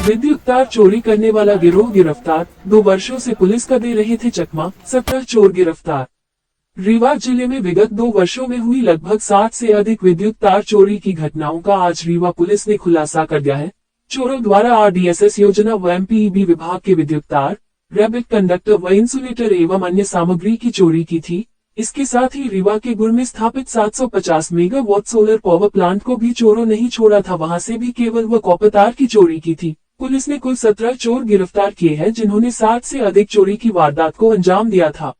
विद्युत तार चोरी करने वाला गिरोह गिरफ्तार, 2 वर्षों से पुलिस का दे रहे थे चकमा, 17 चोर गिरफ्तार। रीवा जिले में विगत 2 वर्षों में हुई लगभग 60 से अधिक विद्युत तार चोरी की घटनाओं का आज रीवा पुलिस ने खुलासा कर दिया है। चोरों द्वारा RDSS योजना व MPEB विभाग के विद्युत तार, रैबिट कंडक्टर व इंसुलेटर एवं अन्य सामग्री की चोरी की थी। इसके साथ ही रीवा के गुर में स्थापित 750 मेगावाट सोलर पावर प्लांट को भी चोरों नहीं छोड़ा था, वहां से भी केबल व कॉपर तार की चोरी की थी। पुलिस ने कुल 17 चोर गिरफ्तार किए हैं, जिन्होंने 60 से अधिक चोरी की वारदात को अंजाम दिया था।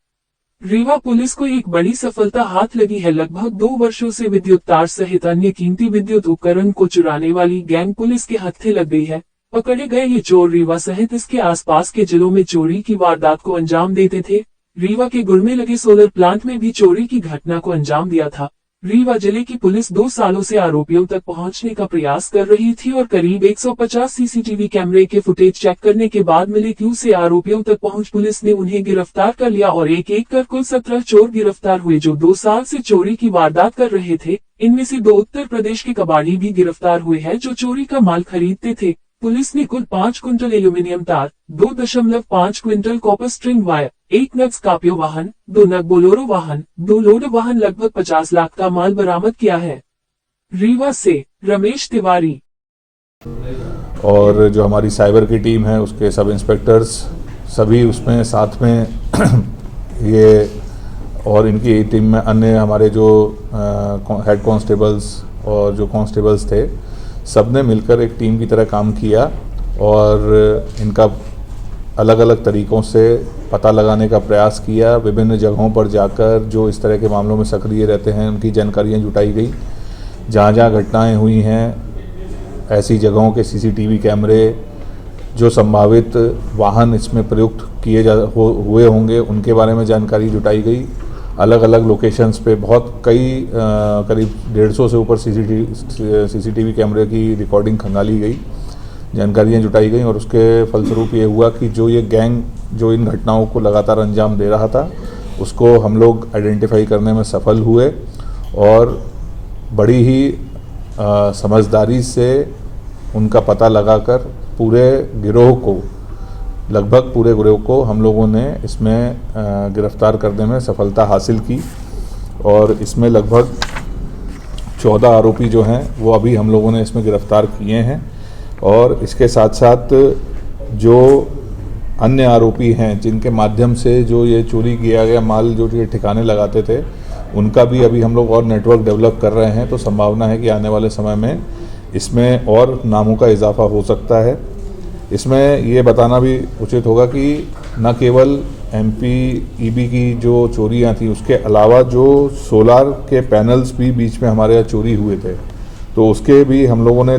रीवा पुलिस को एक बड़ी सफलता हाथ लगी है। लगभग 2 वर्षों से विद्युत तार सहित अन्य कीमती विद्युत उपकरण को चुराने वाली गैंग पुलिस के हत्थे लग गई है। पकड़े गए ये चोर रीवा सहित इसके आसपास के जिलों में चोरी की वारदात को अंजाम देते थे। रीवा के गुर में लगे सोलर प्लांट में भी चोरी की घटना को अंजाम दिया था। रीवा जिले की पुलिस 2 सालों से आरोपियों तक पहुंचने का प्रयास कर रही थी और करीब 150 सीसीटीवी कैमरे के फुटेज चेक करने के बाद मिले क्लू से आरोपियों तक पहुंच पुलिस ने उन्हें गिरफ्तार कर लिया और एक एक कर कुल 17 चोर गिरफ्तार हुए, जो 2 साल से चोरी की वारदात कर रहे थे। इनमें से 2 उत्तर प्रदेश के कबाड़ी भी गिरफ्तार हुए हैं, जो चोरी का माल खरीदते थे। पुलिस ने कुल 5 क्विंटल एल्यूमिनियम तार, 2.5 क्विंटल कॉपर स्ट्रिंग वायर, 1 नग स्कॉर्पियो वाहन, 2 नग बोलेरो वाहन, 2 लोडर वाहन, लगभग 50 लाख का माल बरामद किया है। रीवा से रमेश तिवारी। और जो हमारी साइबर की टीम है उसके सब इंस्पेक्टर्स सभी उसमें साथ में ये, और इनकी टीम में अन्य हमारे जो हेड कांस्टेबल्स और जो कांस्टेबल्स थे, सब ने मिलकर एक टीम की तरह काम किया और इनका अलग अलग तरीक़ों से पता लगाने का प्रयास किया। विभिन्न जगहों पर जाकर जो इस तरह के मामलों में सक्रिय रहते हैं उनकी जानकारियां जुटाई गई। जहां जहां घटनाएं हुई हैं ऐसी जगहों के CCTV कैमरे, जो संभावित वाहन इसमें प्रयुक्त किए हुए होंगे उनके बारे में जानकारी जुटाई गई। अलग अलग लोकेशंस पे बहुत करीब 150 से ऊपर CCTV कैमरे की रिकॉर्डिंग खंगाली गई, जानकारियां जुटाई गई और उसके फलस्वरूप ये हुआ कि जो ये गैंग जो इन घटनाओं को लगातार अंजाम दे रहा था उसको हम लोग आइडेंटिफाई करने में सफल हुए और बड़ी ही समझदारी से उनका पता लगाकर लगभग पूरे गिरोह को हम लोगों ने इसमें गिरफ्तार करने में सफलता हासिल की और इसमें लगभग 14 आरोपी जो हैं वो अभी हम लोगों ने इसमें गिरफ्तार किए हैं। और इसके साथ साथ जो अन्य आरोपी हैं जिनके माध्यम से जो ये चोरी किया गया माल जो ये ठिकाने लगाते थे, उनका भी अभी हम लोग और नेटवर्क डेवलप कर रहे हैं। तो संभावना है कि आने वाले समय में इसमें और नामों का इजाफा हो सकता है। इसमें ये बताना भी उचित होगा कि न केवल MPEB की जो चोरियां थी, उसके अलावा जो सोलार के पैनल्स भी बीच में हमारे यहाँ चोरी हुए थे, तो उसके भी हम लोगों ने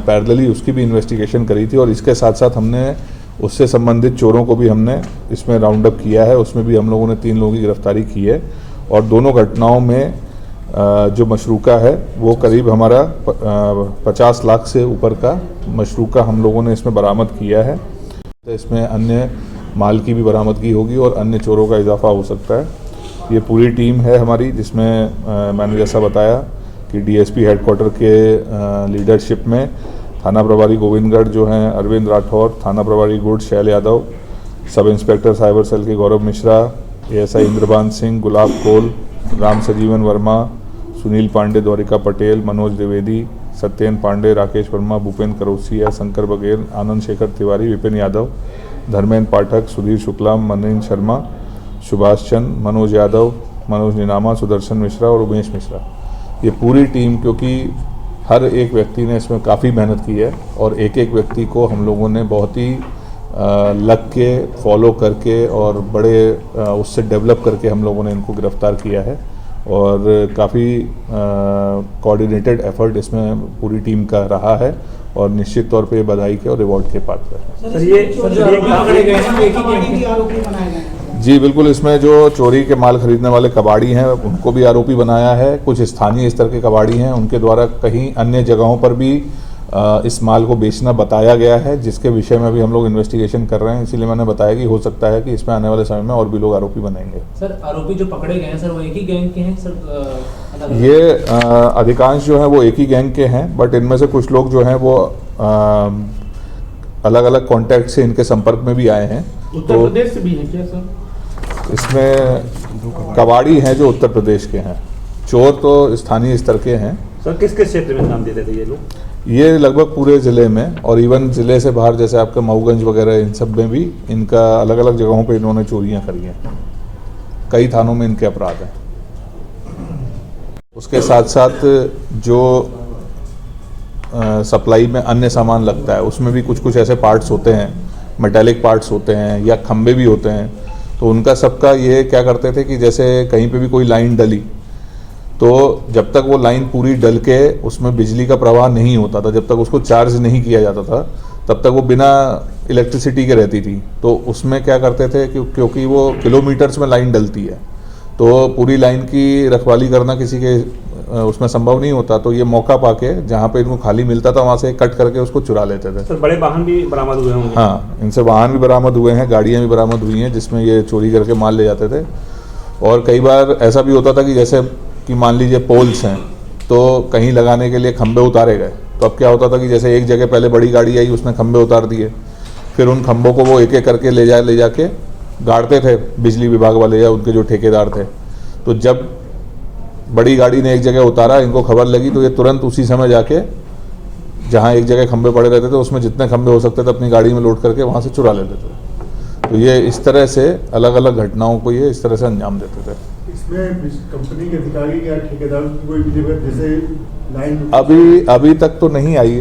पैरेलली उसकी भी इन्वेस्टिगेशन करी थी और इसके साथ साथ हमने उससे संबंधित चोरों को भी हमने इसमें राउंड अप किया है। उसमें भी हम लोगों ने 3 लोगों की गिरफ्तारी की है और दोनों घटनाओं में जो मशरूका है वो करीब हमारा 50 लाख से ऊपर का मशरूका हम लोगों ने इसमें बरामद किया है। तो इसमें अन्य माल की भी बरामदगी होगी और अन्य चोरों का इजाफा हो सकता है। ये पूरी टीम है हमारी, जिसमें मैंने जैसा बताया कि DSP हेडक्वार्टर के लीडरशिप में थाना प्रभारी गोविंदगढ़ जो हैं अरविंद राठौर, थाना प्रभारी गुड़ शैल Yadav, sub inspector cyber cell के गौरव मिश्रा, ASI इंद्रबान सिंह, गुलाब कोल, राम सजीवन वर्मा, सुनील पांडे, द्वारिका पटेल, मनोज द्विवेदी, सत्येन पांडे, राकेश वर्मा, भूपेंद्र करोसिया, शंकर बघेल, आनंद शेखर तिवारी, विपिन यादव, धर्मेंद्र पाठक, सुधीर शुक्ला, मनीष शर्मा, सुभाष चंद, मनोज यादव, मनोज निनामा, सुदर्शन मिश्रा और उमेश मिश्रा। ये पूरी टीम, क्योंकि हर एक व्यक्ति ने इसमें काफ़ी मेहनत की है और एक एक व्यक्ति को हम लोगों ने बहुत ही लग के फॉलो करके और बड़े उससे डेवलप करके हम लोगों ने इनको गिरफ्तार किया है और काफ़ी कोऑर्डिनेटेड एफर्ट इसमें पूरी टीम का रहा है और निश्चित तौर पे बधाई के और रिवॉर्ड के पात्र है। जी बिल्कुल, इसमें जो चोरी के माल खरीदने वाले कबाड़ी हैं उनको भी आरोपी बनाया है। कुछ स्थानीय स्तर के कबाड़ी हैं, उनके द्वारा कहीं अन्य जगहों पर भी इस माल को बेचना बताया गया है, जिसके विषय में भी हम लोग इन्वेस्टिगेशन कर रहे हैं। इसीलिए मैंने बताया कि हो सकता है कि इसमें आने वाले समय में और भी लोग आरोपी बनेंगे। सर, आरोपी जो पकड़े गए हैं सर वो एक ही गैंग के हैं सर? ये अधिकांश जो है वो एक ही गैंग के हैं, बट इनमें से कुछ लोग जो हैं वो अलग अलग कॉन्टैक्ट से इनके संपर्क में भी आए हैं। उत्तर प्रदेश से भी है क्या सर? इसमें कबाड़ी हैं जो उत्तर प्रदेश के हैं, चोर तो स्थानीय स्तर के हैं। सर किस किस क्षेत्र में नाम देते थे ये लोग? ये लगभग पूरे ज़िले में, और इवन ज़िले से बाहर जैसे आपके मऊगंज वगैरह इन सब में भी इनका अलग अलग जगहों पे इन्होंने चोरियां करी हैं। कई थानों में इनके अपराध हैं। उसके साथ साथ जो सप्लाई में अन्य सामान लगता है उसमें भी कुछ कुछ ऐसे पार्ट्स होते हैं, मेटेलिक पार्ट्स होते हैं या खंभे भी होते हैं, तो उनका सबका ये क्या करते थे कि जैसे कहीं पे भी कोई लाइन डली तो जब तक वो लाइन पूरी डल के उसमें बिजली का प्रवाह नहीं होता था, जब तक उसको चार्ज नहीं किया जाता था, तब तक वो बिना इलेक्ट्रिसिटी के रहती थी। तो उसमें क्या करते थे क्योंकि वो किलोमीटर्स में लाइन डलती है तो पूरी लाइन की रखवाली करना किसी के उसमें संभव नहीं होता, तो ये मौका पाके जहाँ पे इनको खाली मिलता था वहाँ से कट करके उसको चुरा लेते थे। सर बड़े वाहन भी बरामद हुए होंगे? हाँ, इनसे वाहन भी बरामद हुए हैं, गाड़ियाँ भी बरामद हुई हैं जिसमें ये चोरी करके माल ले जाते थे। और कई बार ऐसा भी होता था कि जैसे कि मान लीजिए पोल्स हैं तो कहीं लगाने के लिए खंभे उतारे गए, तो अब क्या होता था कि जैसे एक जगह पहले बड़ी गाड़ी आई उसने खंभे उतार दिए, फिर उन खंभों को वो एक एक करके ले जाके गाड़ते थे बिजली विभाग वाले या उनके जो ठेकेदार थे। तो जब बड़ी गाड़ी ने एक जगह उतारा, इनको खबर लगी, तो ये तुरंत उसी समय जाके जहाँ एक जगह खंभे पड़े रहते थे उसमें जितने खंभे हो सकते थे अपनी गाड़ी में लोड करके वहाँ से चुरा लेते थे। तो ये इस तरह से अलग अलग घटनाओं को ये इस तरह से अंजाम देते थे। इसमें कंपनी के अधिकारी या ठेकेदार की कोई भी जगह जैसे लाइन अभी तक तो नहीं आई।